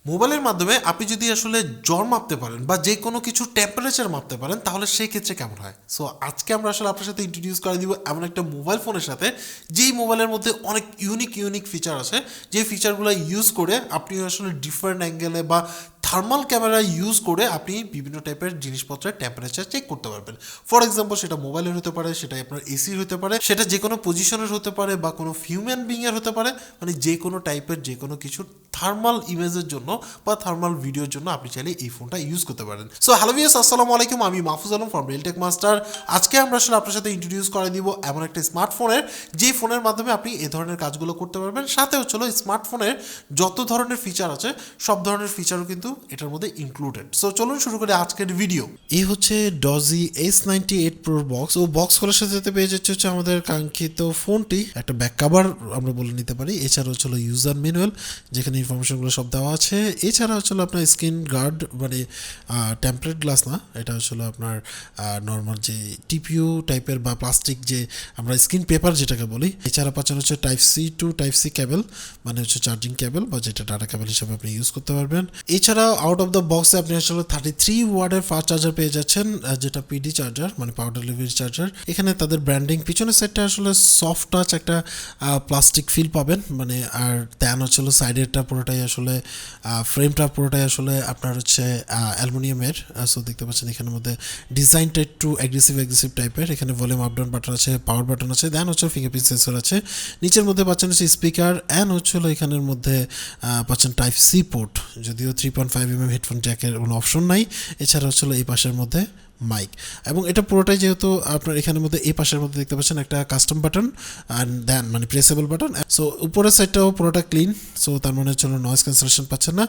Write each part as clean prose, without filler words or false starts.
মোবাইলের মাধ্যমে আপনি যদি আসলে জ্বর মাপতে পারেন বা যে কোনো কিছু টেম্পারেচার মাপতে পারেন তাহলে সেই ক্ষেত্রে কেমন হয়। সো আজকে আমরা আসলে আপনার সাথে ইন্ট্রোডিউস করে দিব এমন একটা মোবাইল ফোনের সাথে যেই মোবাইলের মধ্যে অনেক ইউনিক ফিচার আছে, যে ফিচারগুলো ইউজ করে আপনি আসলে ডিফারেন্ট অ্যাঙ্গেলে বা থার্মাল ক্যামেরা ইউজ করে আপনি বিভিন্ন টাইপের জিনিসপত্রের টেম্পারেচার চেক করতে পারবেন। ফর এক্সাম্পল, সেটা মোবাইলের হতে পারে, সেটা আপনার এসির হতে পারে, সেটা যে কোনো পজিশনের হতে পারে বা কোনো হিউম্যান বিংয়ের হতে পারে, মানে যে কোনো টাইপের যে কোনো কিছুর থার্মাল ইমেজের জন্য বা থার্মাল ভিডিওর জন্য আপনি চাইলে এই ফোনটা ইউজ করতে পারেন। সো হ্যালো ভিউয়ার্স, আসসালামু আলাইকুম, আমি Mahfuz Alam from Realtek master. আজকে আমরা আসলে আপনার সাথে ইন্ট্রোডিউস করে দিব এমন একটা স্মার্টফোনের, যে ফোনের মাধ্যমে আপনি এই ধরনের কাজগুলো করতে পারবেন। সাথে হচ্ছিল স্মার্টফোনের যত ধরনের ফিচার আছে সব ধরনের ফিচারও কিন্তু এটার মধ্যে ইনক্লুডেড। সো চলুন শুরু করে আজকের ভিডিও। এই হচ্ছে ডজি S98 প্রোর বক্স। ও বক্স খোলার সাথে সাথে পেয়ে যাচ্ছে হচ্ছে আমাদের কাঙ্ক্ষিত ফোনটি, একটা ব্যাক কাভার আমরা বলে নিতে পারি। এছাড়া হচ্ছিল ইউজার ম্যানুয়াল, যেখানে ইনফরমেশনগুলো সব দেওয়া আছে। এছাড়া হচ্ছিল আপনার স্ক্রিন গার্ড, মানে টেম্পারেট গ্লাস না, এটা হচ্ছিল আপনার নর্মাল যে টিপিউ টাইপের বা প্লাস্টিক যে আমরা স্ক্রিন পেপার যেটাকে বলি। এছাড়া পাচ্ছেন হচ্ছে টাইপ-সি টু টাইপ-সি কেবল, মানে হচ্ছে চার্জিং কেবল বা যেটা ডাটা কেবল হিসেবে আপনি ইউজ করতে পারবেন। এছাড়া আউট অফ দ্য বক্সে আপনি আসলে 33 ওয়াটের ফাস্ট চার্জার পেয়ে যাচ্ছেন, যেটা পিডি চার্জার, মানে পাওয়ার ডেলিভারি চার্জার। এখানে তাদের ব্র্যান্ডিং, পিছনের সাইডটা আসলে সফট টাচ একটা প্লাস্টিক ফিল পাবেন, মানে আর দেন হচ্ছিল সাইডেরটা পুরোটাই আসলে ফ্রেমটা পুরোটাই আসলে আপনার হচ্ছে অ্যালুমিনিয়ামের। সো দেখতে পাচ্ছেন এখানের মধ্যে ডিজাইনটা একটু অ্যাগ্রেসিভ টাইপের। এখানে ভলিউম আপ ডাউন বাটন আছে, পাওয়ার বাটন আছে, দেন হচ্ছে ফিঙ্গারপ্রিন্ট সেন্সর আছে। নিচের মধ্যে পাচ্ছেন হচ্ছে স্পিকার, অ্যান্ড হচ্ছিল এখানের মধ্যে পাচ্ছেন টাইপ-সি পোর্ট, যদিও 3.5mm হেডফোন জ্যাকের কোনো অপশন নাই। এছাড়া হচ্ছিল এই পাশের মধ্যে মাইক, এবং এটা পুরোটাই যেহেতু আপনার এখানের মধ্যে এই পাশের মধ্যে দেখতে পাচ্ছেন একটা কাস্টম বাটন অ্যান্ড দেন মানে প্রেসেবল বাটন। সো উপরের সাইডটাও পুরোটা ক্লিন, সো তার মানে হচ্ছে নয়েজ ক্যান্সেলেশন পাচ্ছেন না।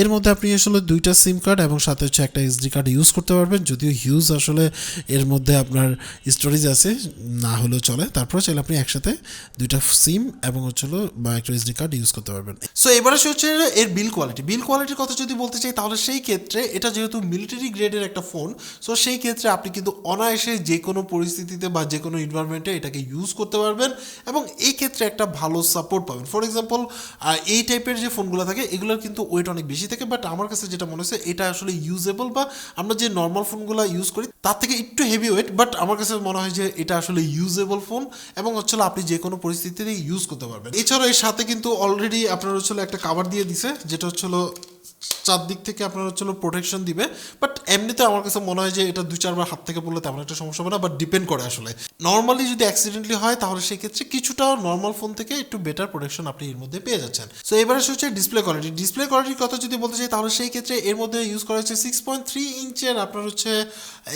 এর মধ্যে আপনি আসলে দুইটা সিম কার্ড এবং সাথে হচ্ছে একটা এসডি কার্ড ইউজ করতে পারবেন, যদিও হিউজ আসলে এর মধ্যে আপনার স্টোরেজ আছে, না হলেও চলে। তারপরে চাইলে আপনি একসাথে দুইটা সিম এবং হচ্ছিল বা একটা এসডি কার্ড ইউজ করতে পারবেন। সো এবারে হচ্ছে এর বিল কোয়ালিটির কথা যদি বলতে চাই, তাহলে সেই ক্ষেত্রে এটা যেহেতু মিলিটারি গ্রেডের একটা ফোন, সো সেই ক্ষেত্রে আপনি কিন্তু অনায়াসে যে কোনো পরিস্থিতিতে বা যে কোনো এনভায়রনমেন্টে এটাকে ইউজ করতে পারবেন এবং এই ক্ষেত্রে একটা ভালো সাপোর্ট পাবেন। ফর এক্সাম্পল, এই টাইপের যে ফোনগুলো থাকে এগুলোর কিন্তু ওয়েট অনেক বেশি থাকে, বাট আমার কাছে যেটা মনে হচ্ছে এটা আসলে ইউজেবল, বা আমরা যে নর্মাল ফোনগুলো ইউজ করি তার থেকে একটু হেভি ওয়েট, বাট আমার কাছে মনে হয় যে এটা আসলে ইউজেবল ফোন এবং হচ্ছিল আপনি যে কোনো পরিস্থিতিতে ইউজ করতে পারবেন। এছাড়াও এর সাথে কিন্তু অলরেডি আপনার হচ্ছিল একটা কাভার দিয়ে দিছে, যেটা হচ্ছিল চারদিক থেকে আপনার হচ্ছিল প্রোটেকশন দিবে। বাট এমনিতে আমার কাছে মনে হয় যে এটা 2-4 বার হাত থেকে পড়লে তেমন একটা সমস্যা হবে না, বাট ডিপেন্ড করে আসলে। নর্মালি যদি অ্যাক্সিডেন্টলি হয় তাহলে সেই ক্ষেত্রে কিছুটা নর্মাল ফোন থেকে একটু বেটার প্রোটেকশন আপনি এর মধ্যে পেয়ে যাচ্ছেন। সো এবারে হচ্ছে ডিসপ্লে কোয়ালিটির কথা যদি বলতে চাই, তাহলে সেই ক্ষেত্রে এর মধ্যে ইউজ করা হচ্ছে 6.3 ইঞ্চের আপনার হচ্ছে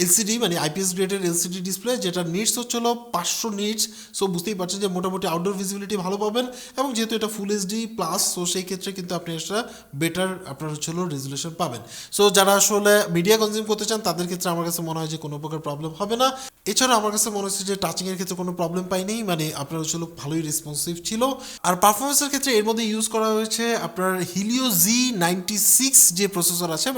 এলসিডি, মানে আইপিএস গ্রেডের এলসিডি ডিসপ্লে, যেটা নিটস হচ্ছিল 500 নিটস। সো বুঝতেই পারছেন যে মোটামুটি আউটডোর ভিজিবিলিটি ভালো পাবেন, এবং যেহেতু এটা ফুল এইচডি প্লাস, সো সেই ক্ষেত্রে কিন্তু আপনি একটা বেটার আপনার হচ্ছিল রেজুলেশন পাবেন। সো যারা আসলে মিডিয়া কনজিউম করতে চান তাদের ক্ষেত্রে আমার কাছে মনে হয় যে কোনো প্রকার প্রবলেম হবে না। এছাড়া আমার কাছে মনে হচ্ছে যে টাচিং এর ক্ষেত্রে কোনো প্রবলেম পাইনি, মানে আপনার হচ্ছিল ভালোই রেসপন্সিভ ছিল। আর পারফরমেন্সের ক্ষেত্রে এর মধ্যে ইউজ করা হয়েছে আপনার হিলিও Z96 যে প্রসেসর আছে,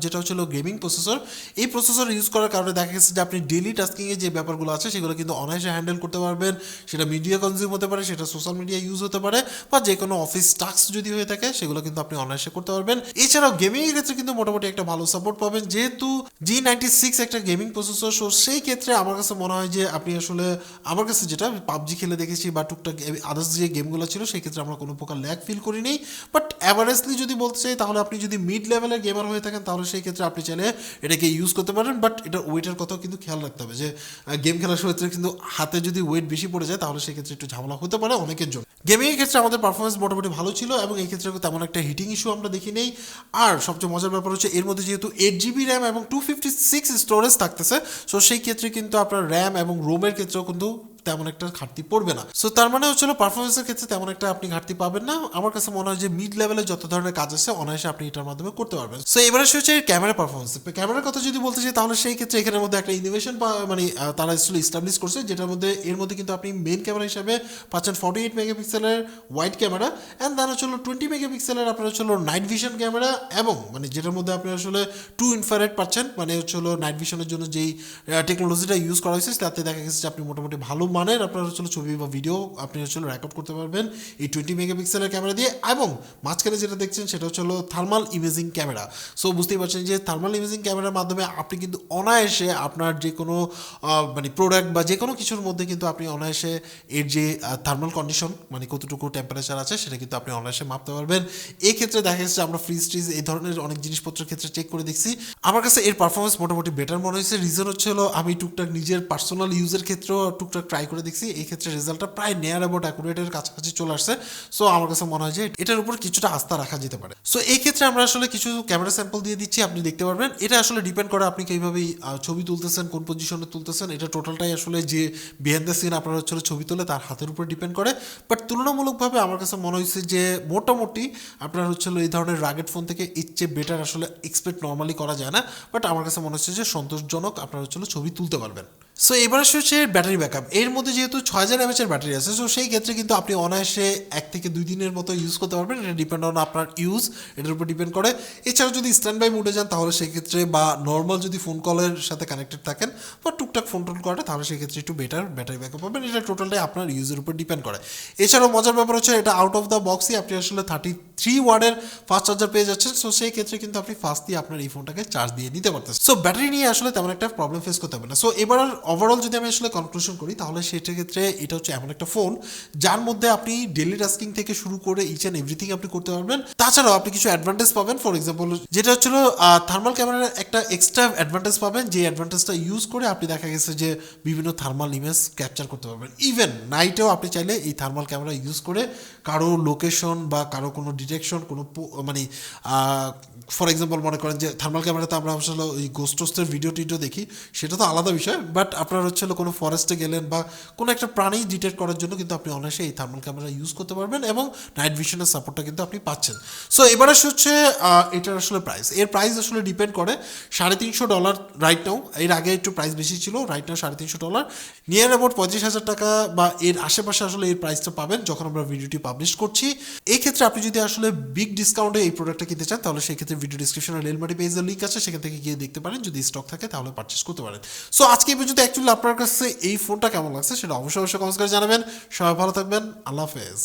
যেটা হচ্ছিল গেমিং প্রসেসর। এই প্রসেসর ইউজ করার কারণে দেখা গেছে যে আপনি ডেইলি টাস্কিংয়ে যে ব্যাপারগুলো আছে সেগুলো কিন্তু অনায়াসে হ্যান্ডেল করতে পারবেন। সেটা মিডিয়া কনজিউম হতে পারে, সেটা সোশ্যাল মিডিয়া ইউজ হতে পারে, বা যে কোনো অফিস টাস্ক যদি হয়ে থাকে সেগুলো কিন্তু আপনি অনায়াসে করতে পারবেন। এছাড়াও গেমিং এর ক্ষেত্রে কিন্তু মোটামুটি একটা ভালো সাপোর্ট পাবেন, যেহেতু G96 একটা গেমিং প্রসেসর। সো সেই ক্ষেত্রে আমার কাছে মনে হয় যে আপনি আসলে, আমার কাছে যেটা পাবজি খেলে দেখেছি বা টুকটাক আদার্স যে গেমগুলো ছিল সেই ক্ষেত্রে আমরা কোনো প্রকার ল্যাগ ফিল করিনি। বাট অ্যাভারেজলি যদি বলতে চাই, তাহলে আপনি যদি মিড লেভেলের গেমার হয়ে থাকেন তাহলে সেই ক্ষেত্রে আপনি চাইলে এটাকে ইউজ করতে পারেন। বাট এটার ওয়েটের কথাও কিন্তু খেয়াল রাখতে হবে, যে গেম খেলার ক্ষেত্রে কিন্তু হাতে যদি ওয়েট বেশি পড়ে যায় তাহলে সেই ক্ষেত্রে একটু ঝামেলা হতে পারে অনেকের জন্য। গেমিংয়ের ক্ষেত্রে আমাদের পারফরমেন্স মোটামুটি ভালো ছিল এবং এই ক্ষেত্রে তেমন একটা হিটিং ইস্যু আমরা দেখি নেই। আর সবচেয়ে মজার ব্যাপার হচ্ছে এর মধ্যে যেহেতু 8GB র্যাম এবং 256 স্টোরেজ থাকতেছে, সো সেই ক্ষেত্রে কিন্তু আপনার র্যাম এবং রোমের ক্ষেত্রেও কিন্তু তেমন একটা ঘাটতি পড়বে না। সো তার মানে হচ্ছিল পারফরমেন্সের ক্ষেত্রে তেমন একটা আপনি ঘাটতি পাবেন না। আমার কাছে মনে হয় যে মিড লেভেলে যত ধরনের কাজ আছে অনায়াসে আপনি এটার মাধ্যমে করতে পারবেন। সো এবারে হচ্ছে ক্যামেরা পারফরমেন্স। ক্যামেরার কথা যদি বলতে চাই, তাহলে সেই ক্ষেত্রে এখানের মধ্যে একটা ইনোভেশন মানে তারা আসলে ইস্টাবলিশ করছে, যেটার মধ্যে এর মধ্যে কিন্তু আপনি মেইন ক্যামেরা হিসাবে পাচ্ছেন 48 মেগাপিক্সেলের ওয়াইড ক্যামেরা, অ্যান্ড দেন হচ্ছিল 20 মেগাপিক্সেলের আপনার হচ্ছিল নাইট ভিশন ক্যামেরা, এবং মানে যেটার মধ্যে আপনি আসলে 2 ইনফ্রারেড পাচ্ছেন, মানে হচ্ছিল নাইট ভিশনের জন্য যেই টেকনোলজিটা ইউজ করা হয়েছে তাতে দেখা গেছে যে আপনি মোটামুটি ভালো মানের আপনার হচ্ছে ছবি বা ভিডিও আপনি হচ্ছে রেকর্ড করতে পারবেন এই 20 মেগাপিক্সেলের ক্যামেরা দিয়ে। এবং মাঝখানে যেটা দেখছেন সেটা হচ্ছে থার্মাল ইমেজিং ক্যামেরা। সো বুঝতেই পারছেন যে থার্মাল ইমেজিং ক্যামেরার মাধ্যমে আপনি কিন্তু অনায়াসে আপনার যে কোনো মানে প্রোডাক্ট বা যে কোনো কিছুর মধ্যে কিন্তু আপনি অনায়াসে এর যে থার্মাল কন্ডিশন মানে কতটুকু টেম্পারেচার আছে সেটা কিন্তু আপনি অনায়াসে মাপতে পারবেন। এই ক্ষেত্রে দেখা যাচ্ছে আমরা ফ্রিজ ট্রিজ এই ধরনের অনেক জিনিসপত্রের ক্ষেত্রে চেক করে দেখছি, আমার কাছে এর পারফরমেন্স মোটামুটি বেটার মনে হয়েছে। রিজন হচ্ছে আমি টুকটাক নিজের পার্সোনাল ইউজের ক্ষেত্রেও টুকটাক ট্রাই করে দেখছি, এই ক্ষেত্রে রেজাল্টটা প্রায় নেয়ার অ্যাবাউট অ্যাকুরেটের কাছাকাছি চলে আসছে। সো আমার কাছে মনে হয় যে এটার উপর কিছুটা আস্থা রাখা যেতে পারে। সো এই ক্ষেত্রে আমরা আসলে কিছু ক্যামেরা স্যাম্পল দিয়ে দিচ্ছি, আপনি দেখতে পারবেন। এটা আসলে ডিপেন্ড করে আপনি কীভাবে ছবি তুলতেছেন, কোন পজিশনে তুলতেছেন, এটা টোটালটাই আসলে যে বিহাইন্ড দ্য সিন আপনার হচ্ছে ছবি তোলে তার হাতের উপর ডিপেন্ড করে। বাট তুলনামূলকভাবে আমার কাছে মনে হয়েছে যে মোটামুটি আপনার হচ্ছে এই ধরনের রাগেড ফোন থেকে এর চেয়ে বেটার আসলে এক্সপেক্ট নর্মালি করা যায় না। বাট আমার কাছে মনে হচ্ছে যে সন্তোষজনক আপনার হচ্ছে ছবি তুলতে পারবেন। সো এবার আসে হচ্ছে ব্যাটারি ব্যাকআপ। এর মধ্যে যেহেতু 6000 mAh এর ব্যাটারি আছে, সো সেই ক্ষেত্রে কিন্তু আপনি অনায়াসে 1 থেকে 2 দিনের মতো ইউজ করতে পারবেন। এটা ডিপেন্ড অন আপনার ইউজ, এটার উপর ডিপেন্ড করে। এছাড়াও যদি স্ট্যান্ড বাই মুডে যান তাহলে সেই ক্ষেত্রে বা নর্মাল যদি ফোন কলের সাথে কানেক্টেড থাকেন বা টুকটাক ফোন টোন করাটা, তাহলে সেই ক্ষেত্রে একটু বেটার ব্যাটারি ব্যাকআপ পাবেন। এটা টোটালটাই আপনার ইউজের উপর ডিপেন্ড করে। এছাড়াও মজার ব্যাপার হচ্ছে এটা আউট অফ দ্য বক্সই আপনি আসলে 33 ওয়াটের ফাস্ট চার্জার পেয়ে যাচ্ছেন। সো সেই ক্ষেত্রে কিন্তু আপনি ফাস্ট দিয়ে আপনার এই ফোনটাকে চার্জ দিয়ে নিতে পারতেছেন। সো ব্যাটারি নিয়ে আসলে তেমন একটা প্রবলেম ফেস করতে হবে না। সো এবার ওভারঅল যদি আমি আসলে কনক্লুশন করি তাহলে সেটার ক্ষেত্রে এটা হচ্ছে এমন একটা ফোন যার মধ্যে আপনি ডেইলি টাস্কিং থেকে শুরু করে ইচ অ্যান্ড এভরিথিং আপনি করতে পারবেন। তাছাড়াও আপনি কিছু অ্যাডভান্টেজ পাবেন। ফর এক্সাম্পল যেটা হচ্ছিল থার্মাল ক্যামেরার একটা এক্সট্রা অ্যাডভান্টেজ পাবেন, যে অ্যাডভান্টেজটা ইউজ করে আপনি দেখা গেছে যে বিভিন্ন থার্মাল ইমেজ ক্যাপচার করতে পারবেন। ইভেন নাইটেও আপনি চাইলে এই থার্মাল ক্যামেরা ইউজ করে কারো লোকেশন বা কারো কোনো ডিটেকশন কোনো মানে ফর এক্সাম্পল মনে করেন যে থার্মাল ক্যামেরাতে আমরা আসলে ওই গোস্টোস্টের ভিডিও টিডিও দেখি, সেটা তো আলাদা বিষয়। বাট আপনার হচ্ছে কোনো ফরেস্টে গেলেন বা কোনো একটা প্রাণী ডিটেক্ট করার জন্য কিন্তু আপনি অনায়াসে এই থার্মাল ক্যামেরা ইউজ করতে পারবেন এবং নাইট ভিশনের সাপোর্টটা কিন্তু আপনি পাচ্ছেন। সো এবার আসে হচ্ছে এটার আসলে প্রাইস। এর প্রাইস আসলে ডিপেন্ড করে $350 রাইট নাও। এর আগে একটু প্রাইস বেশি ছিল, রাইট নাও $350, নিয়ার অ্যাবাউট 35,000 টাকা বা এর আশেপাশে আসলে এর প্রাইসটা পাবেন যখন আমরা ভিডিওটি পাবলিশ করছি। এই ক্ষেত্রে আপনি যদি আসলে বিগ ডিসকাউন্টে এই প্রোডাক্টটা কিনতে চান তাহলে সেই ক্ষেত্রে ভিডিও ডিসক্রিপশনে রেলমাটি পেজের লিঙ্ক আছে, সেখান থেকে গিয়ে দেখতে পারেন। যদি স্টক থাকে তাহলে পারচেস করতে পারেন। সো আজকে এই পর্যন্ত অ্যাকচুয়ালি আপনার কাছে এই ফোনটা কেমন লাগছে সেটা অবশ্যই কমেন্টস করে জানাবেন। সবাই ভালো থাকবেন, আল্লাহ হাফেজ।